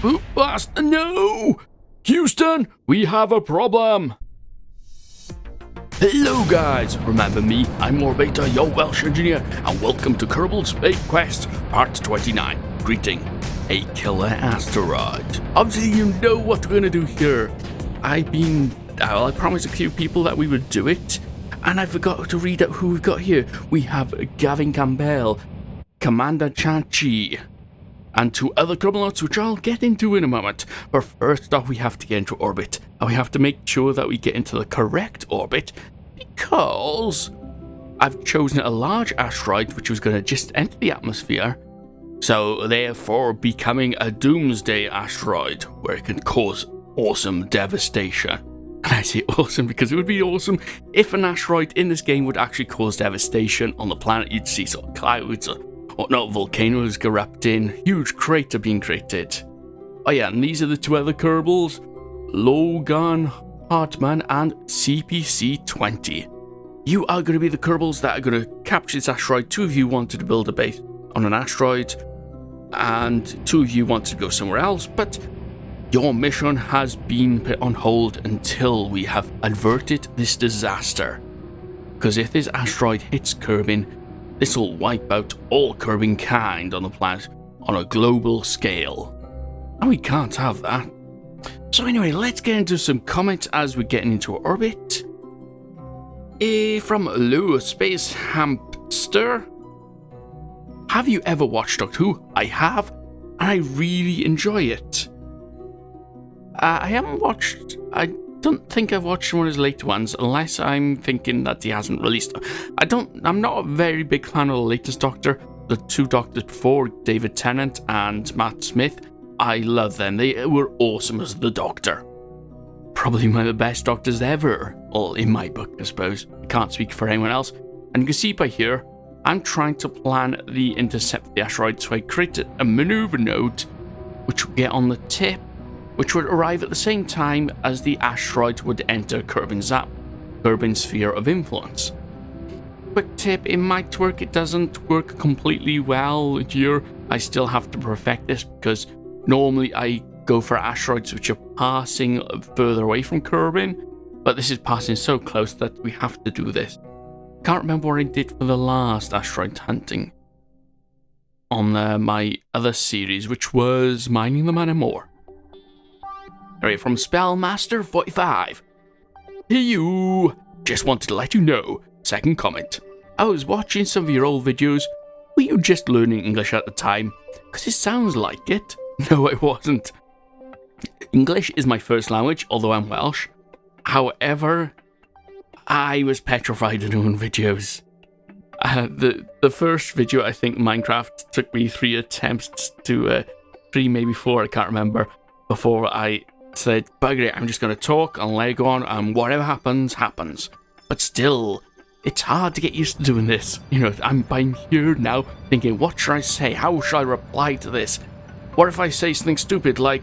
Boop blast! No! Houston, we have a problem! Hello guys, remember me? I'm Orbiter, your Welsh engineer, and welcome to Kerbal's Big Quest, Part 29. Greeting, a killer asteroid. Obviously you know what we're gonna do here. I promised a few people that we would do it, and I forgot to read out who we've got here. We have Gavin Campbell, Commander Chanchi, and 2 other Kerbalots, which I'll get into in a moment. But first off, we have to get into orbit, and we have to make sure that we get into the correct orbit, because I've chosen a large asteroid which was going to just enter the atmosphere, so therefore becoming a doomsday asteroid, where it can cause awesome devastation. And I say awesome because it would be awesome if an asteroid in this game would actually cause devastation on the planet. You'd see sort of clouds or whatnot, volcanoes erupting, huge crater being created. Oh yeah, and these are the 2 other Kerbals, Logan Hartman and CPC-20. You are going to be the Kerbals that are going to capture this asteroid. 2 of you wanted to build a base on an asteroid, and 2 of you wanted to go somewhere else, but your mission has been put on hold until we have averted this disaster. Because if this asteroid hits Kerbin, this will wipe out all Kerbin kind on the planet on a global scale. And we can't have that. So anyway, let's get into some comments as we're getting into orbit. From Lou Space Hamster. Have you ever watched Doctor Who? I have, and I really enjoy it. I don't think I've watched one of his later ones, unless I'm thinking that he hasn't released them. I'm not a very big fan of the latest Doctor. The 2 Doctors before, David Tennant and Matt Smith, I love them. They were awesome as the Doctor. Probably one of the best Doctors ever. Well, in my book, I suppose. I can't speak for anyone else. And you can see by here, I'm trying to plan the intercept of the asteroid, so I created a maneuver node, which will get on the tip, which would arrive at the same time as the asteroid would enter Kerbin's sphere of influence. Quick tip, it might work, it doesn't work completely well here. I still have to perfect this, because normally I go for asteroids which are passing further away from Kerbin, but this is passing so close that we have to do this. Can't remember what I did for the last asteroid hunting on my other series, which was Mining the Man and More. Alright, from Spellmaster45. Hey you! Just wanted to let you know, second comment. I was watching some of your old videos. Were you just learning English at the time? Because it sounds like it. No, I wasn't. English is my first language, although I'm Welsh. However, I was petrified of doing videos. The first video, I think Minecraft, took me 3 attempts to, 3, maybe 4, I can't remember, before I said, bugger it, I'm just going to talk and let it go on, and whatever happens, happens. But still, it's hard to get used to doing this. You know, I'm here now thinking, what should I say? How should I reply to this? What if I say something stupid like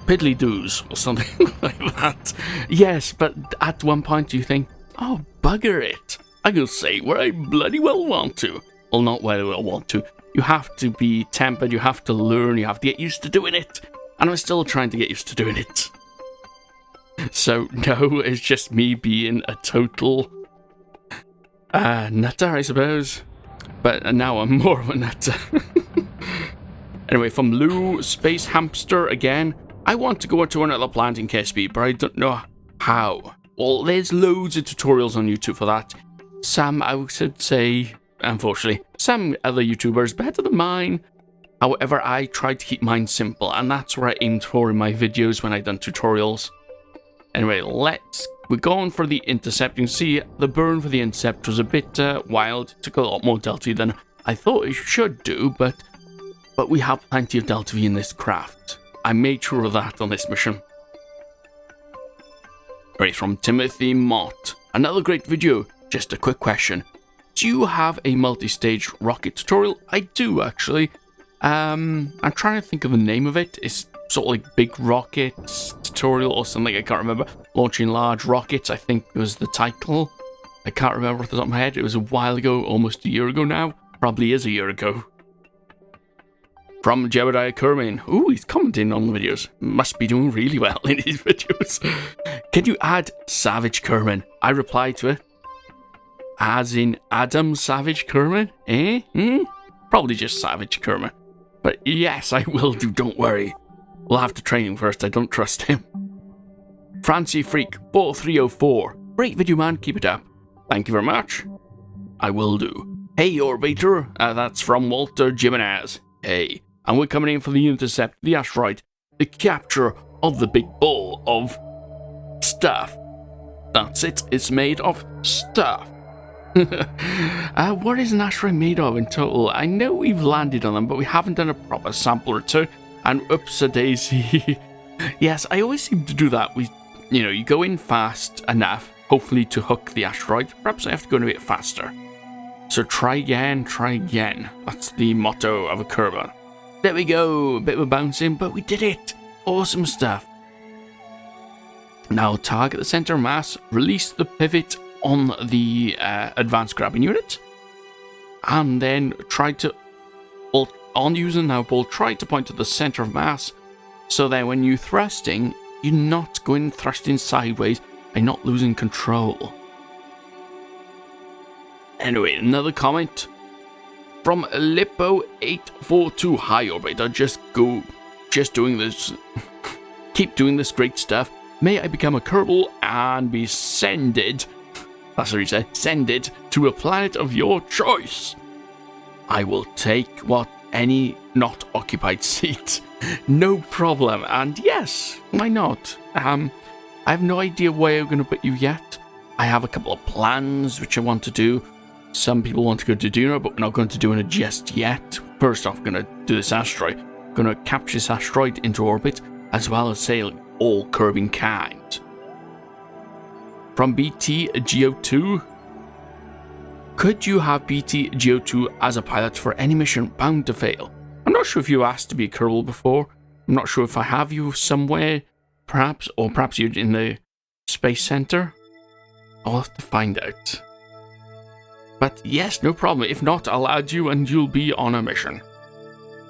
piddly doos or something like that? Yes, but at one point you think, oh, bugger it. I can say what I bloody well want to. Well, not what I want to. You have to be tempered, you have to learn, you have to get used to doing it. And I'm still trying to get used to doing it. So, no, it's just me being a total nutter, I suppose. But now I'm more of a nutter. Anyway, from Lou Space Hamster again. I want to go to another planet in KSP, but I don't know how. Well, there's loads of tutorials on YouTube for that. Some, I would say, unfortunately, some other YouTubers better than mine. However, I tried to keep mine simple, and that's what I aimed for in my videos when I done tutorials. Anyway, we're going for the intercept. You can see the burn for the intercept was a bit wild. It took a lot more Delta V than I thought it should do, but we have plenty of Delta V in this craft. I made sure of that on this mission. Right, from Timothy Mott. Another great video. Just a quick question. Do you have a multi-stage rocket tutorial? I do, actually. I'm trying to think of the name of it. It's sort of like Big Rockets tutorial or something, I can't remember. Launching large rockets, I think was the title. I can't remember off the top of my head. It was a while ago, almost a year ago now. Probably is a year ago. From Jebediah Kerbin. Ooh, he's commenting on the videos. Must be doing really well in his videos. Can you add Savage Kerbin? I replied to it. As in Adam Savage Kerbin? Probably just Savage Kerbin. But yes, I will do, don't worry. We'll have to train him first, I don't trust him. Francie Freak 4304. Great video, man, keep it up. Thank you very much. I will do. Hey, Orbiter. That's from Walter Jimenez. Hey. And we're coming in for the intercept, the asteroid, the capture of the big ball of stuff. That's it, it's made of stuff. What is an asteroid made of in total? I know we've landed on them, but we haven't done a proper sample return. And oops-a-daisy. Yes, I always seem to do that. You go in fast enough, hopefully to hook the asteroid. Perhaps I have to go in a bit faster. So try again, try again. That's the motto of a Kerbal. There we go, a bit of a bouncing, but we did it. Awesome stuff. Now target the center of mass, release the pivot on the advanced grabbing unit, and then try to, on using now ball, try to point to the center of mass, so that when you're thrusting, you're not going thrusting sideways and not losing control. Anyway, another comment from Lippo842. Hi, Orbiter. Just doing this. Keep doing this great stuff. May I become a Kerbal and be sended. That's what he said. Sended to a planet of your choice. I will take any not occupied seat. No problem. And yes, why not? I have no idea where I'm going to put you yet. I have a couple of plans which I want to do. Some people want to go to Duna, but we're not going to do it just yet. First off, we're going to do this asteroid. We're going to capture this asteroid into orbit, as well as sail all Kerbin kind. From BTGO2. Could you have BTGO2 as a pilot for any mission bound to fail? I'm not sure if you asked to be a Kerbal before. I'm not sure if I have you somewhere, perhaps, or perhaps you're in the Space Center. I'll have to find out. But yes, no problem. If not, I'll add you and you'll be on a mission.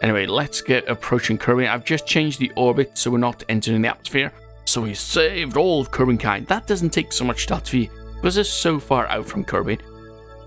Anyway, let's get approaching Kerbin. I've just changed the orbit so we're not entering the atmosphere. So we saved all of Kerbin kind. That doesn't take so much Delta V because it's so far out from Kerbin.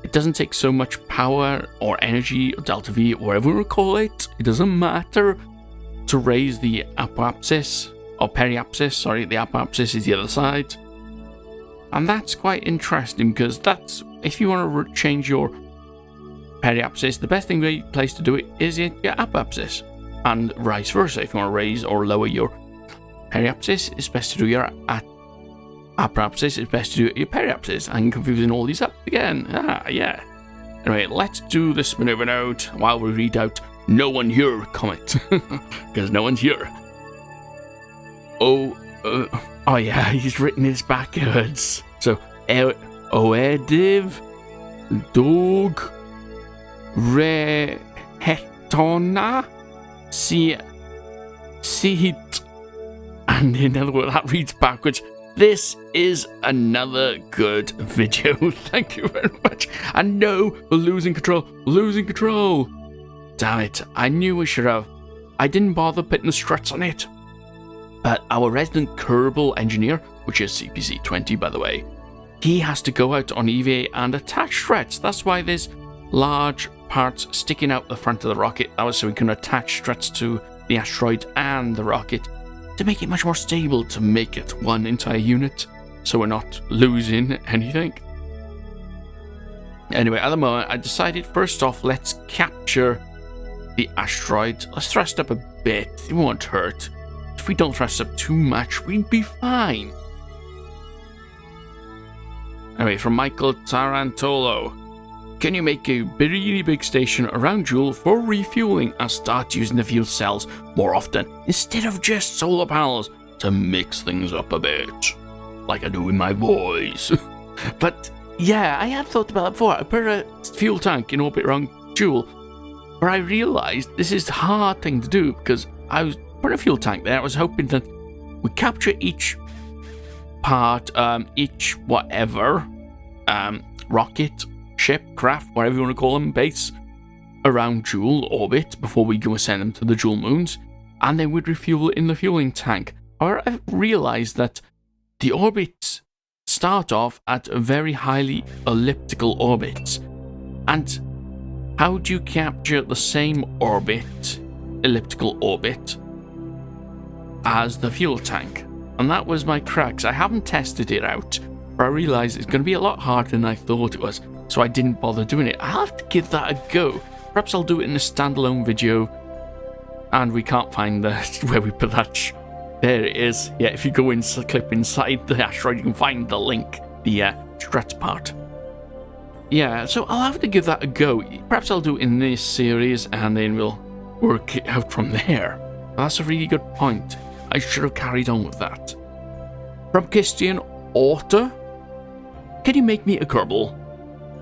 It doesn't take so much power or energy or Delta V, whatever we call it. It doesn't matter to raise the apoapsis or periapsis. Sorry, the apoapsis is the other side. And that's quite interesting because that's, if you want to change your periapsis, the best place to do it is your apoapsis. And vice versa. If you want to raise or lower your periapsis, it's best to do your apoapsis, it's best to do your periapsis. I'm confusing all these up again. Yeah. Anyway, let's do this maneuver node while we read out "No one here" comment. Because no one's here. Oh yeah, he's written this backwards. So, Oediv Dog Rehetona Sihit. And in other words, that reads backwards. This is another good video. Thank you very much. And no, we're losing control. Damn it, I knew we should have. I didn't bother putting the struts on it. But our resident Kerbal engineer, which is CPC 20 by the way, he has to go out on EVA and attach struts. That's why there's large parts sticking out the front of the rocket. That was so we can attach struts to the asteroid and the rocket to make it much more stable, to make it one entire unit, so we're not losing anything. Anyway, at the moment, I decided first off, let's capture the asteroid. Let's thrust up a bit. It won't hurt. If we don't thrust up too much, we'd be fine. Anyway, from Michael Tarantolo. Can you make a really big station around Joule for refueling and start using the fuel cells more often instead of just solar panels to mix things up a bit? Like I do with my voice. But yeah, I had thought about that before. I put a fuel tank in orbit around Joule, but I realized this is a hard thing to do because I was putting a fuel tank there. I was hoping that we capture each part, each whatever, rocket, ship, craft, whatever you want to call them, base, around Joule orbit before we go and send them to the Joule moons, and they would refuel in the fueling tank. However, I've realized that the orbits start off at very highly elliptical orbits, and how do you capture the same elliptical orbit, as the fuel tank? And that was my crux. I haven't tested it out, but I realized it's going to be a lot harder than I thought it was, so I didn't bother doing it. I'll have to give that a go. Perhaps I'll do it in a standalone video, and we can't find where we put that. There it is. Yeah, if you go in, clip inside the asteroid, you can find the link, the strats part. Yeah, so I'll have to give that a go. Perhaps I'll do it in this series, and then we'll work it out from there. That's a really good point. I should have carried on with that. From Christian Author, can you make me a Kerbal?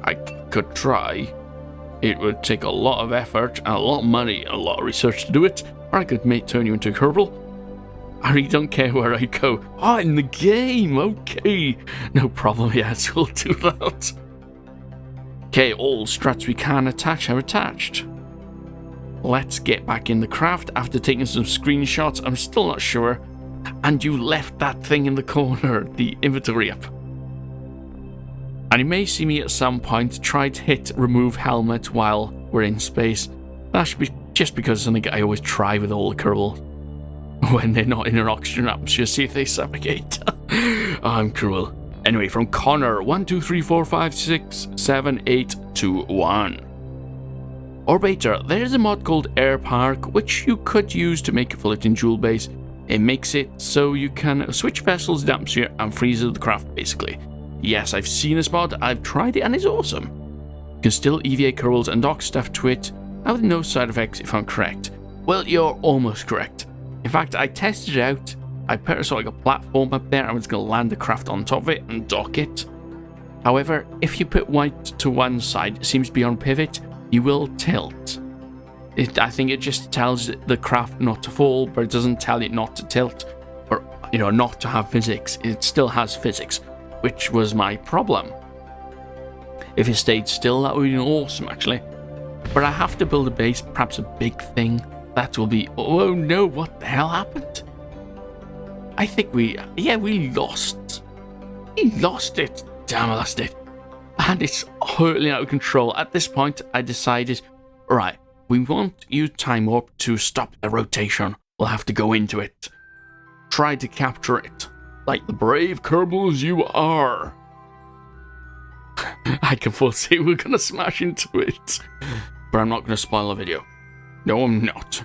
I could try. It would take a lot of effort, and a lot of money, and a lot of research to do it, or I could turn you into a Kerbal. I really don't care where I go. Oh, in the game, okay. No problem, yes, we'll do that. Okay, all strats we can attach are attached. Let's get back in the craft after taking some screenshots. I'm still not sure. And you left that thing in the corner, the inventory up. And you may see me at some point try to hit remove helmet while we're in space. That should be just because it's something I always try with all the Kerbal. When they're not in an oxygen atmosphere, see if they suffocate. Oh, I'm cruel. Anyway, from Connor, 1, 2, 3, 4, 5, 6, 7, 8, 2, 1. Orbiter, there's a mod called Air Park, which you could use to make a floating Joule base. It makes it so you can switch vessels in the atmosphere and freeze the craft, basically. Yes, I've seen this mod, I've tried it, and it's awesome. You can still EVA Kerbals and dock stuff to it, and with no side effects if I'm correct. Well, you're almost correct. In fact, I tested it out. I put sort of like a platform up there, and I was going to land the craft on top of it and dock it. However, if you put white to one side, it seems to be on pivot, you will tilt. I think it just tells the craft not to fall, but it doesn't tell it not to tilt, or, not to have physics. It still has physics, which was my problem. If it stayed still, that would be awesome, actually. But I have to build a base, perhaps a big thing. That will be... Oh no, what the hell happened? I think we lost. We lost it. Damn, I lost it. And it's hurtling out of control. At this point, I decided, right, we want you time warp to stop the rotation. We'll have to go into it. Try to capture it. Like the brave Kerbals you are. I can foresee we're going to smash into it. But I'm not going to spoil the video. No, I'm not.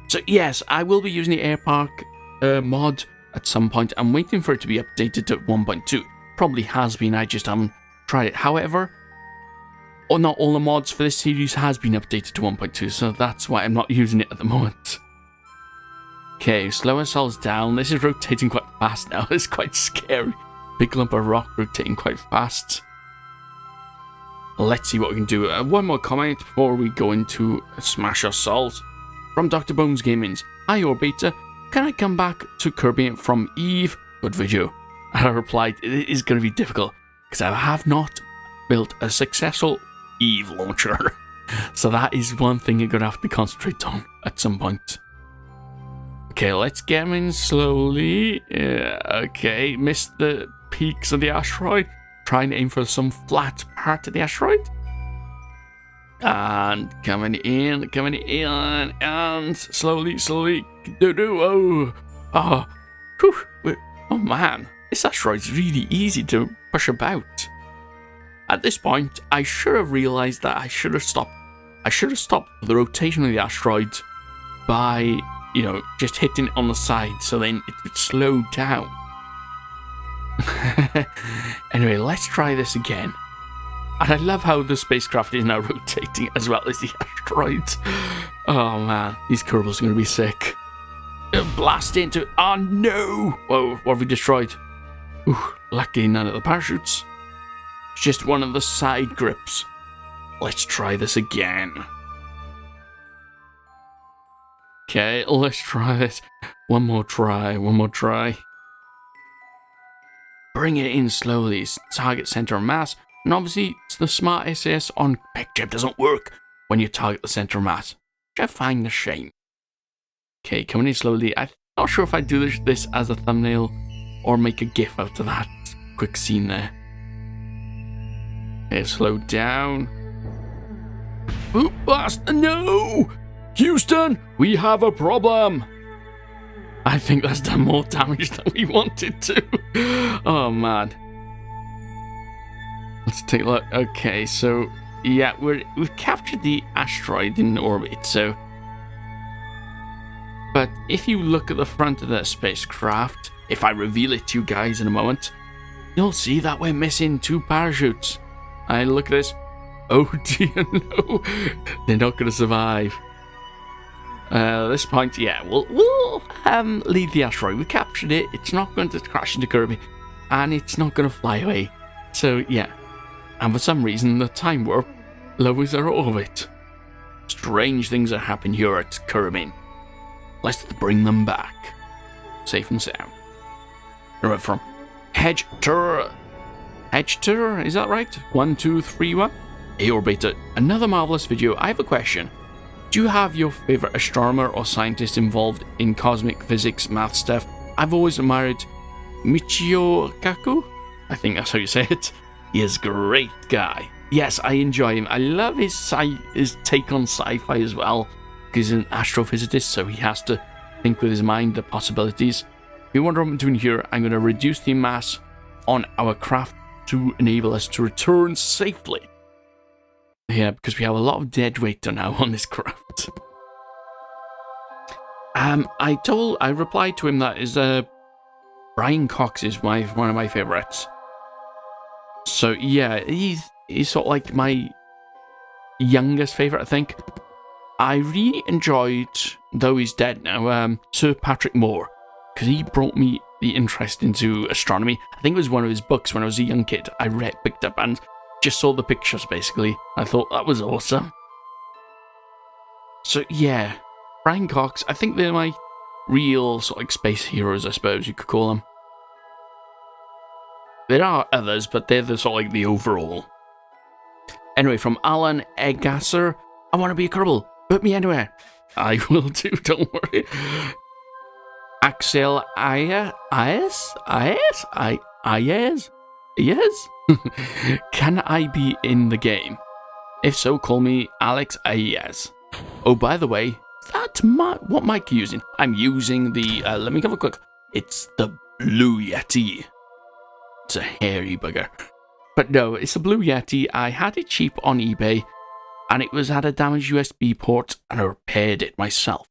So yes, I will be using the Air Park mod at some point. I'm waiting for it to be updated to 1.2. Probably has been, I just haven't tried it. However, not all the mods for this series has been updated to 1.2, so that's why I'm not using it at the moment. Okay, slow ourselves down. This is rotating quite fast now. It's quite scary. Big lump of rock rotating quite fast. Let's see what we can do. One more comment before we go into Smash or Salt. From Dr. Bones Gaming's, hi Orbiter, can I come back to Kerbin from Eve? Good video. And I replied, it is going to be difficult because I have not built a successful Eve launcher. So that is one thing you're going to have to concentrate on at some point. Okay, let's get him in slowly. Yeah, okay, missed the peaks of the asteroid. Trying to aim for some flat part of the asteroid. And coming in, and slowly. Oh, whew. Oh man, this asteroid's really easy to push about. At this point, I should have realized that I should have stopped the rotation of the asteroid by, just hitting it on the side, so then it would slow down. Anyway, let's try this again. And I love how the spacecraft is now rotating as well as the asteroid. Oh man, these Kerbals are going to be sick. Blast into it. Oh no! Whoa, what have we destroyed? Ooh, lucky none of the parachutes. It's just one of the side grips. Let's try this again. Okay, let's try this. One more try. Bring it in slowly. Target center of mass. And obviously, the smart SAS on picture doesn't work when you target the center of mass, which I find a shame. Okay, coming in slowly. I'm not sure if I do this as a thumbnail or make a GIF out of that quick scene there. Okay, slow down. Oop, blast! No! Houston, we have a problem! I think that's done more damage than we wanted to. Oh, man. Let's take a look. Okay, so, yeah, we've captured the asteroid in orbit, so... But if you look at the front of the spacecraft, if I reveal it to you guys in a moment, you'll see that we're missing 2 parachutes. I look at this. Oh dear, no. They're not going to survive. At this point, yeah, we'll leave the asteroid. We captured it. It's not going to crash into Kerbin, and it's not going to fly away. So, yeah. And for some reason, the time warp lowers our orbit. Strange things are happening here at Kerbin. Let's bring them back. Safe and sound. Right, from Hedge Tour, is that right? 1231? Hey Orbiter, another marvelous video. I have a question. Do you have your favorite astronomer or scientist involved in cosmic physics, math stuff? I've always admired Michio Kaku. I think that's how you say it. He is a great guy. Yes, I enjoy him. I love his take on sci-fi as well. He's an astrophysicist, so he has to think with his mind the possibilities. If you wonder what I'm doing here, I'm going to reduce the mass on our craft to enable us to return safely. Yeah, because we have a lot of dead weight now on this craft. I replied to him that is Brian Cox is one of my favorites. So yeah, he's sort of like my youngest favorite, I think. I really enjoyed, though he's dead now, Sir Patrick Moore, because he brought me the interest into astronomy. I think it was one of his books when I was a young kid. I picked up and just saw the pictures, basically. I thought that was awesome. So yeah, Brian Cox, I think they're my real sort of like space heroes, I suppose you could call them. There are others, but they're the sort of like the overall. Anyway, from Alan Egasser, I want to be a Kerbal. Put me anywhere. I will do, don't worry. Axel Ayes? Yes? Can I be in the game? If so, call me Alex Ayes. Oh, by the way, that's what mic are you using? I'm using the, let me have a quick, it's the Blue Yeti. It's a hairy bugger. But no, it's a Blue Yeti. I had it cheap on eBay, and it had a damaged USB port, and I repaired it myself.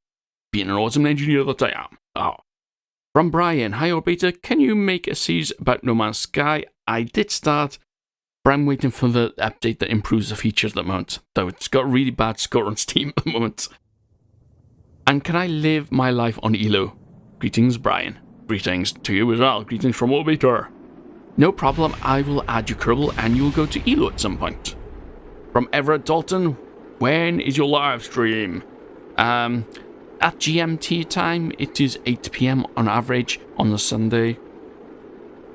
Being an awesome engineer that I am. Oh. From Brian, hi Orbiter, can you make a series about No Man's Sky? I did start, but I'm waiting for the update that improves the features at the moment, though it's got a really bad score on Steam at the moment. And can I live my life on Elo? Greetings, Brian. Greetings to you as well. Greetings from Orbiter. No problem, I will add you Kerbal and you will go to Elo at some point. From Everett Dalton, when is your live stream? At GMT time, it is 8 PM on average on a Sunday.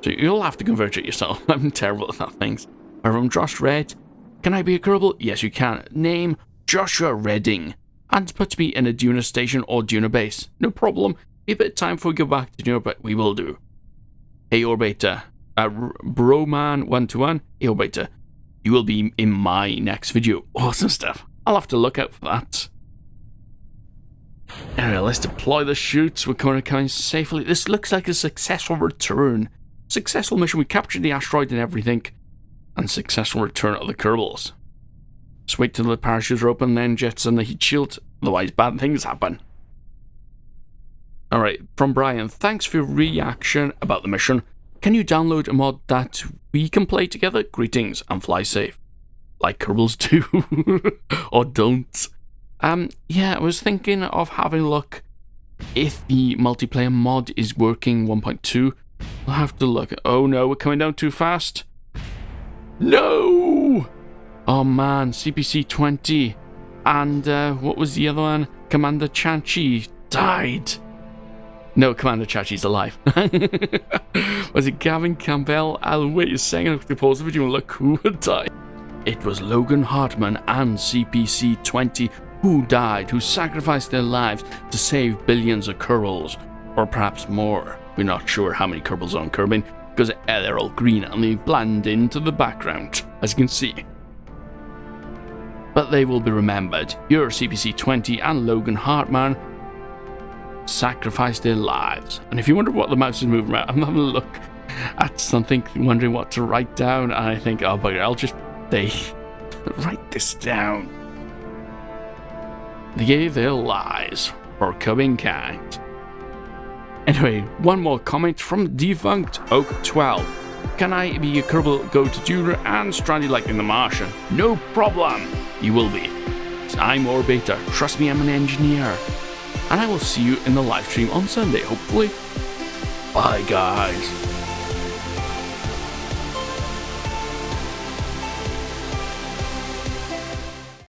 So you'll have to convert it yourself. I'm terrible at that things. From Josh Red, can I be a Kerbal? Yes, you can. Name Joshua Redding. And put me in a Duna station or Duna base. No problem. Be a bit of time before we go back to Duna, but we will do. Hey Orbiter. Broman121. Hey Orbiter. You will be in my next video. Awesome stuff. I'll have to look out for that. Anyway, let's deploy the chutes. We're coming safely. This looks like a successful return. Successful mission. We captured the asteroid and everything. And successful return of the Kerbals. Just wait till the parachutes are open, then jettison the heat shield. Otherwise, bad things happen. Alright, from Brian. Thanks for your reaction about the mission. Can you download a mod that we can play together? Greetings and fly safe. Like Kerbals do. Or don't. Yeah, I was thinking of having a look if the multiplayer mod is working 1.2. We'll have to look. Oh no, we're coming down too fast. No! Oh man, CPC 20. And what was the other one? Commander Chachi died. No, Commander Chachi's alive. Was it Gavin Campbell? I'll wait a second to pause the video and look who would die. It was Logan Hartman and CPC-20 who died, who sacrificed their lives to save billions of Kerbals, or perhaps more. We're not sure how many Kerbals are on Kerbin, because they're all green and they blend into the background, as you can see. But they will be remembered. Your CPC-20 and Logan Hartman sacrificed their lives. And if you wonder what the mouse is moving around, I'm having a look at something, wondering what to write down, and I think, oh bugger, I'll just write this down. They gave their lives for Kerbin kind. Anyway, one more comment from Defunct Oak 12. Can I be a Kerbal Go-To Tuner and stranded like in The Martian? No problem, you will be. I'm Orbiter, trust me, I'm an engineer. And I will see you in the live stream on Sunday, hopefully. Bye guys.